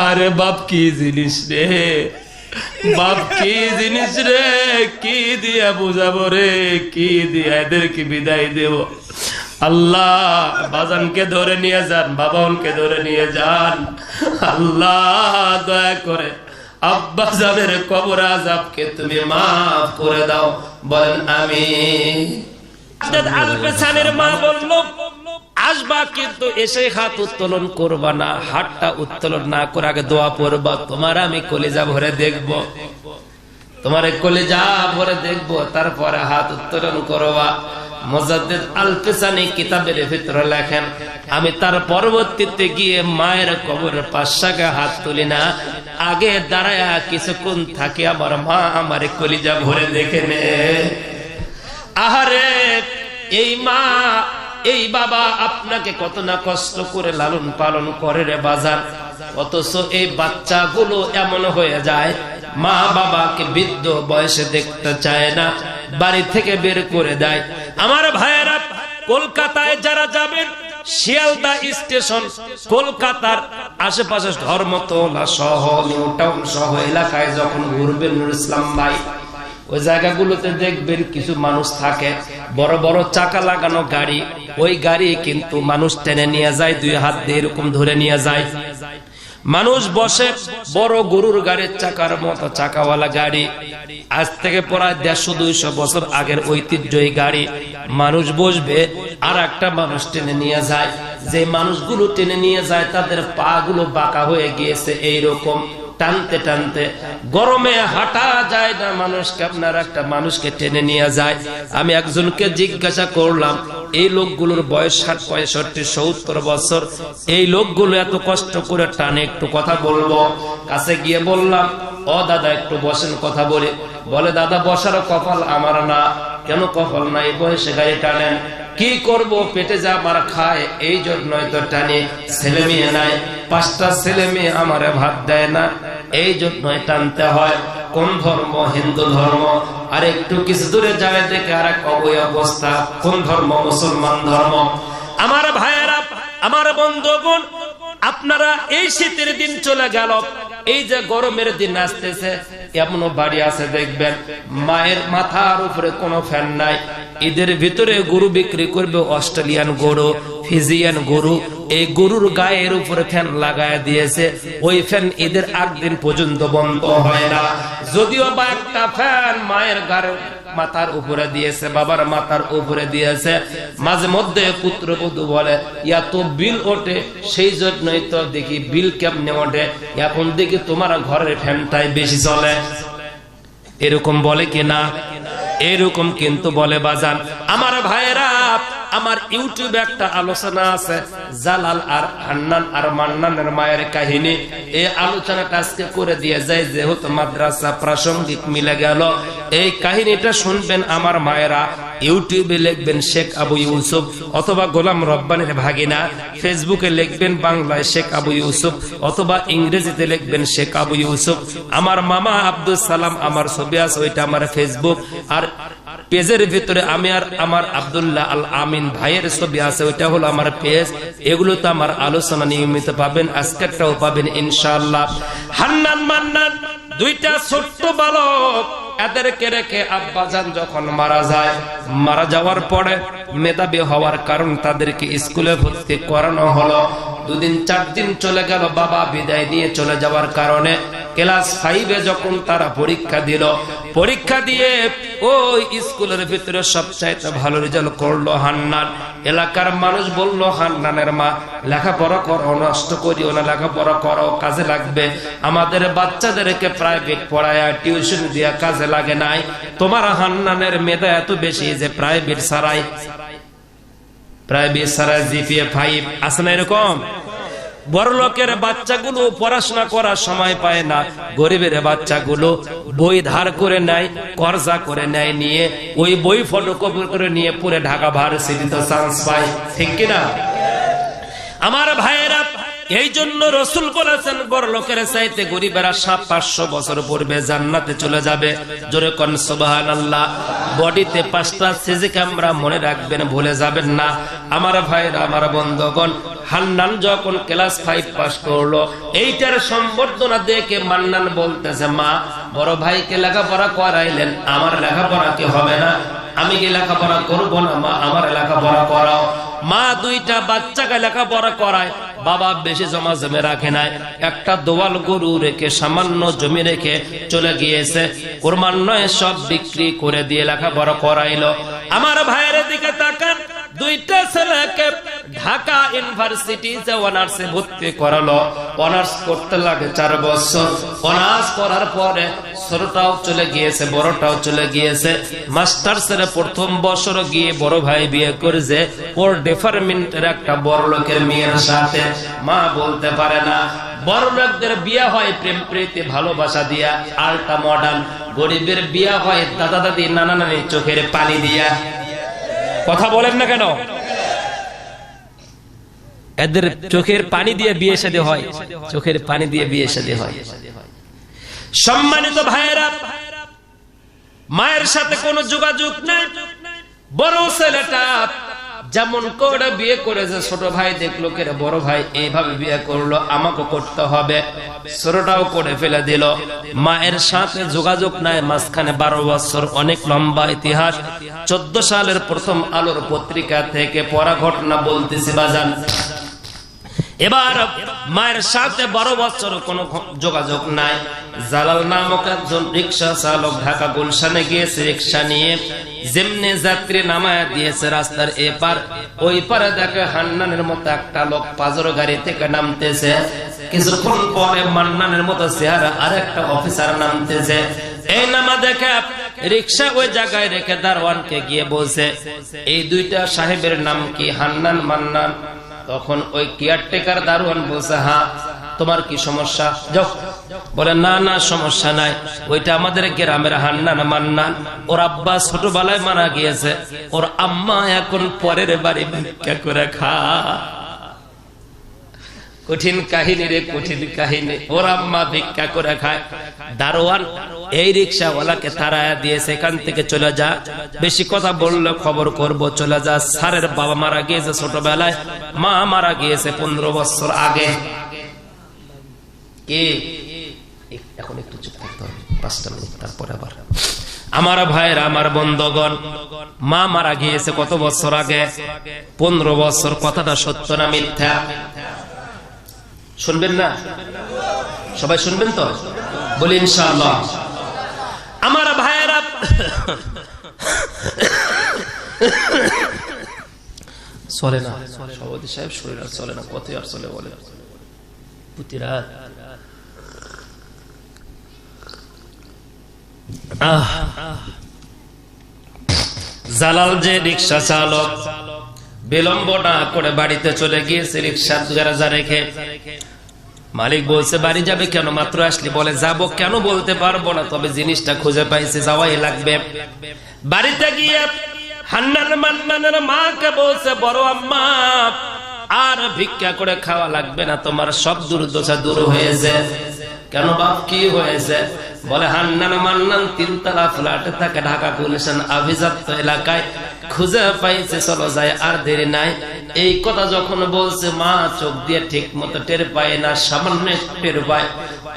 আরে বাপ কি জিনিস রে, বাপ কি জিনিস রে, কি দিয়া বুঝাবো রে, কি দিয়া এদেরকে বিদায় দেব। আল্লাহ বাজানকে ধরে নিয়ে যান, বাবাকে ধরে নিয়ে যান। আল্লাহ দয়া করে আব্বা জানের কবর আযাবকে তুমি মাফ করে দাও, বলেন আমিন। আলপেসানের মা বলল, আসবা কিন্তু এসে হাত উত্তোলন করবা না, হাতটা উত্তোলন না করে আগে দোয়া পড়বা। তোমার আমি কলিজা ভরে দেখবো, তোমার কলিজা ভরে দেখবো, তারপরে হাত উত্তোলন করবা। মুজাদ্দিদ আলপেসানি কিতাবের ভিতরে লেখেন, আমি তার পরবর্তীতে গিয়ে মায়ের কবরের পাশে হাত তুলি না, আগে দাঁড়ায়া কিছুক্ষণ থাকে আমার মা আমার কলিজা ভরে দেখে নে। আহারে এই মা এই বাবা আপনাকে কত না কষ্ট করে লালন পালন করে রে বাজার, অথচ এই বাচ্চাগুলো এমন হয়ে যায় মা বাবাকে বৃদ্ধ বয়সে দেখতে চায় না, বাড়ি থেকে বের করে দেয়। আমার ভাইয়েরা, কলকাতায় যারা যাবেন, শিয়ালদা স্টেশন, কলকাতার আশেপাশে ধর্মতলা সহ নিউ টাউন সহ এলাকায় যখন ঘুরবেন নুর ইসলাম ভাই, ওই জায়গাগুলোতে দেখবেন কিছু মানুষ থাকে, বড় বড় চাকা লাগানো গাড়ি, ওই গাড়ি কিন্তু মানুষ টেনে নিয়ে যায়, দুই হাত দিয়ে এরকম ধরে নিয়ে যায়। মানুষ বসে বড় গরুর গাড়ির চাকার মতো চাকাওয়ালা গাড়ি, আজ থেকে প্রায় 150-200 বছর আগের ঐতিহ্যই গাড়ি। মানুষ বসবে আর একটা মানুষ টেনে নিয়ে যায়, যে মানুষগুলো টেনে নিয়ে যায় তাদের পা গুলো বাঁকা হয়ে গিয়েছে, এইরকম টানতে টানতে গরমে হাঁটা যায় না মানুষকে, আপনার একটা মানুষকে টেনে নিয়ে যায়। আমি একজনকে জিজ্ঞাসা করলাম, এই লোকগুলোর বয়স 60-65-70 বছর, এই লোকগুলো এত কষ্ট করে টানে, একটু কথা বলবো। কাছে গিয়ে বললাম, ও দাদা একটু বসেন, কথা বলে। বলে, দাদা বসার কপাল আমার না। কেন কপাল না? এই বয়সে গাড়ি টানেন। কি করব, পেটে যা আমার খায় এই জন্যই তো টানি। ছেলে মেয়ে নাই, 5টা ছেলে মেয়ে আমারে ভাত দেয় না, এই জন্যই টানতে হয়। কোন ধর্ম? হিন্দু ধর্ম। আর একটু কিছু দূরে যায় দেখে আর এক অবস্থা, কোন ধর্ম? মুসলমান ধর্ম। আমার ভাইয়েরা, আমার বন্ধুগণ, আপনারা এই শীতের দিন চলে গেল, এই যে গরমের দিন আসতেছে, এমনও বাড়ি আছে দেখবেন মায়ের মাথার উপরে কোনো ফ্যান নাই, ঈদের ভিতরে গরু বিক্রি করবে, অস্ট্রেলিয়ান গরু, ফিজিয়ান গরু, এই গরুর গায়ের উপরে ফ্যান লাগায় দিয়েছে, ওই ফ্যান ঈদের 8 দিন পর্যন্ত বন্ধ হয় না। যদিও বা একটা ফ্যান মায়ের গায়ের মাথার উপরে দিয়েছে, বাবার মাথার উপরে দিয়েছে, মাঝে মধ্যে পুত্রবধূ বলে এত বিল ওঠে, সেই জন্যই তো দেখি বিল কেমনে ওঠে, এখন দেখি তোমার ঘরের ফ্যানটাই বেশি চলে। এরকম বলে কিনা? এরকম কিন্তু বলে বাজান। আমার ভাইয়েরা, আমার ইউটিউবে একটা আলোচনা আছে, জালাল আর হান্নান আর মান্নানের মায়ের কাহিনী। এই আলোচনাটা আজকে করে দিয়ে যায়, যেহেতু মাদ্রাসা প্রাসঙ্গিক মিলে গেল। এই কাহিনীটা শুনবেন আমার মায়েরা। ইউটিউবে লিখবেন শেখ আবু ইউসুফ অথবা গোলাম রব্বানির ভাগিনা, ফেসবুকে লিখবেন বাংলায় শেখ আবু ইউসুফ অথবা ইংরেজিতে লিখবেন শেখ আবু ইউসুফ। আমার মামা আব্দুল সালাম আমার ছবি আছে, ওইটা আমার ফেসবুক। আর পেজের ভিতরে আমি আর আমার আব্দুল্লাহ আল আমিন ভাইয়ের ছবি আছে, ওইটা হলো আমার পেজ। এগুলো তো আমার আলোচনা নিয়মিত পাবেন, আজকেরটাও পাবেন ইনশাআল্লাহ। হান্নান মান্নান দুইটা ছোট্ট বালক, এদেরকে রেখে আব্বাজান যখন মারা যায়, মারা যাওয়ার পরে মেধাবী হওয়ার কারণ তাদেরকে স্কুলে ভর্তি করানো হলো। 2 দিন 4 দিন চলে গেল, বাবা বিদায় নিয়ে চলে যাওয়ার কারণে ক্লাস 5-এ যখন তারা পরীক্ষা দিল, পরীক্ষা দিয়ে ওই স্কুলের ভিতরে সবচাইতে ভালো রেজাল্ট করলো হান্নান। এলাকার মানুষ বলল, হান্নানের মা লেখাপড়া করো, নষ্ট করিও না, লেখাপড়া করো, কাজে লাগবে। আমাদের বাচ্চাদেরকে প্রাইভেট পড়ায় টিউশন দিয়া কাজে লাগে নাই, তোমার হান্নানের মেধা এত বেশি যে প্রাইভেট ছাড়াই জিপিএ 5 আছে না। এরকম বড় লোকের বাচ্চাগুলো পড়াশোনা করার সময় পায় না, গরিবের বাচ্চাগুলো বই ধার করে নেয়, কর্জা করে নেয়, নিয়ে ওই বই ফটোকপি করে নিয়ে পুরো ঢাকা ভার্সিটিতে চান্স পায়, ঠিক কিনা? আমার ভাইয়েরা, এই জন্য রাসূল বলেছেন বড় লোকের চাইতে গরিবেরা 500 বছর পূর্বে জান্নাতে চলে যাবে। জোরে কোন সুবহানাল্লাহ। বডিতে 5টা সিসি ক্যামেরা, মনে রাখবেন, ভুলে যাবেন না। আমার ভাইরা, আমার বন্ধুগণ, হান্নান যখন ক্লাস 5 পাস করলো, এইটার সম্বর্ধনা দেখে মান্নান বলতেছে, মা বড় ভাইকে লেখাপড়া করাইলেন, আমার লেখাপড়া কি হবে না? আমি কি লেখাপড়া করবো না? মা আমার লেখাপড়া করাও। মা 2টা বাচ্চাকে লেখাপড়া করায়। বাবা বেশি জমা জমে রাখে নাই, একটা দোয়াল গরু রেখে, সামান্য জমি রেখে চলে গিয়েছে। কুরবান নয়, সব বিক্রি করে দিয়ে লেখাপড়া করাইলো। আমার ভাইয়ের দিকে তাকান, 2টা ছেলেকে ঢাকা ইউনিভার্সিটিতে অনার্সে ভর্তি করালো। অনার্স করতে লাগে 4 বছর। অনার্স করার পরে ছোটটাও চলে গিয়েছে, বড়টাও চলে গিয়েছে। মাস্টার্সের প্রথম বছর গিয়ে বড় ভাই বিয়ে করেছে ওর ডিপার্টমেন্টের একটা বড় লোকের মেয়ের সাথে। মা বলতে পারে না, বড় লোকদের বিয়ে হয় প্রেম প্রীতি ভালোবাসা দিয়া, আলটা মডার্ন। গরিবের বিয়ে হয় দাদা দাদি নানা নানি চোখের পানি দিয়া। কথা বলেন না কেন? এদের চোখের পানি দিয়ে বিয়ে শাদী হয়, চোখের পানি দিয়ে বিয়ে শাদী হয়। সম্মানিত ভাইয়েরা, মায়ের সাথে কোনো যোগাযোগ নাই। বড় ছেলেটা যেমন করে বিয়ে করেছে, ছোট ভাই দেখলো কে বড় ভাই এইভাবে বিয়ে করলো, আমাকে করতে হবে। ছোটটাও করে ফেলে দিল। মায়ের সাথে যোগাযোগ নাই। মাঝখানে 12 বছর, অনেক লম্বা ইতিহাস। 14 সালের প্রথম আলোর পত্রিকা থেকে পড়া ঘটনা বলতেছি বাজান। এবার মায়ের সাথে 12 বছর কোনো যোগাযোগ নাই। জালাল নামক একজন রিক্সা চালক ঢাকা গুলশানে গিয়েছে রিক্সা নিয়ে। যেমনি যাত্রী নামায়া দিয়েছে রাস্তার এপার, ওই পারে দেখে হান্নানের মতো একটা লোক পাজর গাড়ি থেকে নামতেছে। কিছুক্ষণ পরে মান্নানের মতো চেহারা আরেকটা অফিসার নামতেছে। এই নামা দেখে রিক্সা ওই জায়গায় রেখে দারোয়ানকে গিয়ে বলছে, এই 2টা সাহেবের নাম কি? হান্নান, মান্নান। তখন ওই কেয়ারটেকার দারোয়ান বলছে, হ্যাঁ, তোমার কি সমস্যা? যাও। বলে, না না সমস্যা নাই, ওইটা আমাদের গ্রামের হান্নান মান্নান, ওর আব্বা ছোটবেলায় মারা গিয়েছে, ওর আম্মা এখন পরের বাড়ি ভিক্ষা করে খা। কঠিন কাহিনী রে, কঠিন কাহিনী। ওর আম্মা ভিক্ষা করে খায়। দারোয়ান এই রিক্সাওয়ালাকে তাড়ায়া দিয়েছে, এখান থেকে চলে যা, বেশি কথা বললে খবর করব, চলে যা। স্যারের বাবা মারা গিয়েছে ছোটবেলায়, মা মারা গিয়েছে 15 বছর আগে। কে? এখন একটু চুপ থাকতে হবে, 5টা মিনিট, তারপরে আবার। আমার ভাইয়েরা, আমার বন্ধুগণ, মা মারা গিয়েছে কত বছর আগে? 15 বছর। কথাটা সত্য না মিথ্যা? শুনবেন না? সবাই শুনবেন তো? বলি ইনশাআল্লাহ। আমার ভাইয়েরা, চলে না সভাপতি সাহেব, শরীর আর চলে না, কত আর চলে বলে পুতিরা। জালাল যে রিক্সা চালক বিলম্ব না করে বাড়িতে চলে গিয়েছে রিক্সা গ্যারেজে রেখে। মালিক বলছে, বাড়ি যাবে কেন? মাত্র আসলি। বলে, যাবো কেন বলতে পারবো না, তবে জিনিসটা খুঁজে পাইছে, যাওয়াই লাগবে। বাড়িতে গিয়ে হান্নান মান্নানের মাকে বলছে, বড় আম্মা আর ভিক্ষা করে খাওয়া লাগবে না, তোমার সব দুর্দশা দূর হয়েছে। কেন বাপ, কি হয়েছে? বলে, হান্নান মান্নান 3তলা ফ্ল্যাটে থাকে ঢাকা গুলশান আভিজাত্য এলাকায়, খুঁজে পাইছে, চলো যায়, আর দেরি নাই। এই কথা যখন বলছে, মা চোখ দিয়ে ঠিক মতো টের পায় না, সামান্য টের পায়।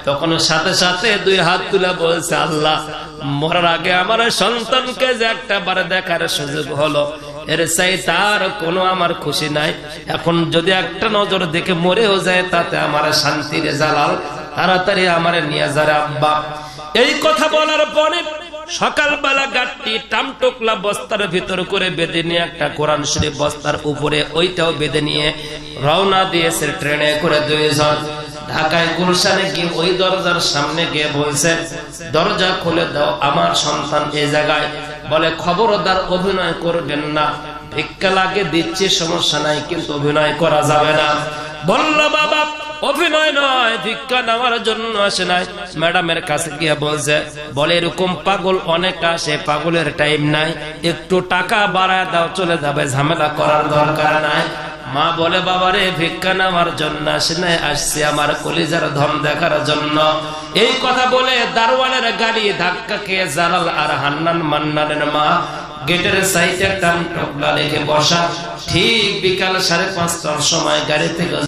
তখন সাথে সাথে 2 হাত তুলে বলছে, আল্লাহ, মরার আগে আমার সন্তানকে যে একটা বার দেখার সুযোগ হলো, এর চাই তার কোনো আমার খুশি নাই। এখন যদি একটা নজর দেখে মরেও যায়, তাতে আমার শান্তি রে জালাল, তাড়াতাড়ি আমার নিয়ে যারে আব্বা। এই কথা বলার পরে সকালবেলা গাড়ি টামটোকলা বস্তার ভিতর করে বেঁধে নিয়ে, একটা কোরআন শরীফ বস্তার উপরে, ওইটাও বেঁধে নিয়ে রওনা দিয়েছে ট্রেনে করে 2 জন। ঢাকায় গুলশানে গিয়ে ওই দরজার সামনে গিয়ে বলছে, দরজা খুলে দাও, আমার সন্তান এই জায়গায়। বলে, খবরদার অভিনয় করবেন না, ভিক্ষা লাগে দিচ্ছি, সমস্যা নাই, কিন্তু অভিনয় করা যাবে না। বলল, বাবা অভিনয় নয়, ভিক্ষা নেওয়ার জন্য আসে নাই। ম্যাডামের কাছে গিয়ে বলছে, বলে, এরকম পাগল অনেক আসে, পাগলের টাইম নাই, একটু টাকা বাড়ায় দাও, চলে যাবে, ঝামেলা করার দরকার নাই। মা বলে বাবারে ভিক্ষা নেওয়ার জন্য আসে নাই, আসছে আমার কলিজার ধন দেখার জন্য। এই কথা বলে দারোয়ানের গাড়ি ধাক্কা খেয়ে জালাল আর হান্নান মান্নানের মা গেটের সাইডে একটা টোপলা রেখে বসা। ঠিক বিকাল 5:30টার সময় গাড়ি থেকে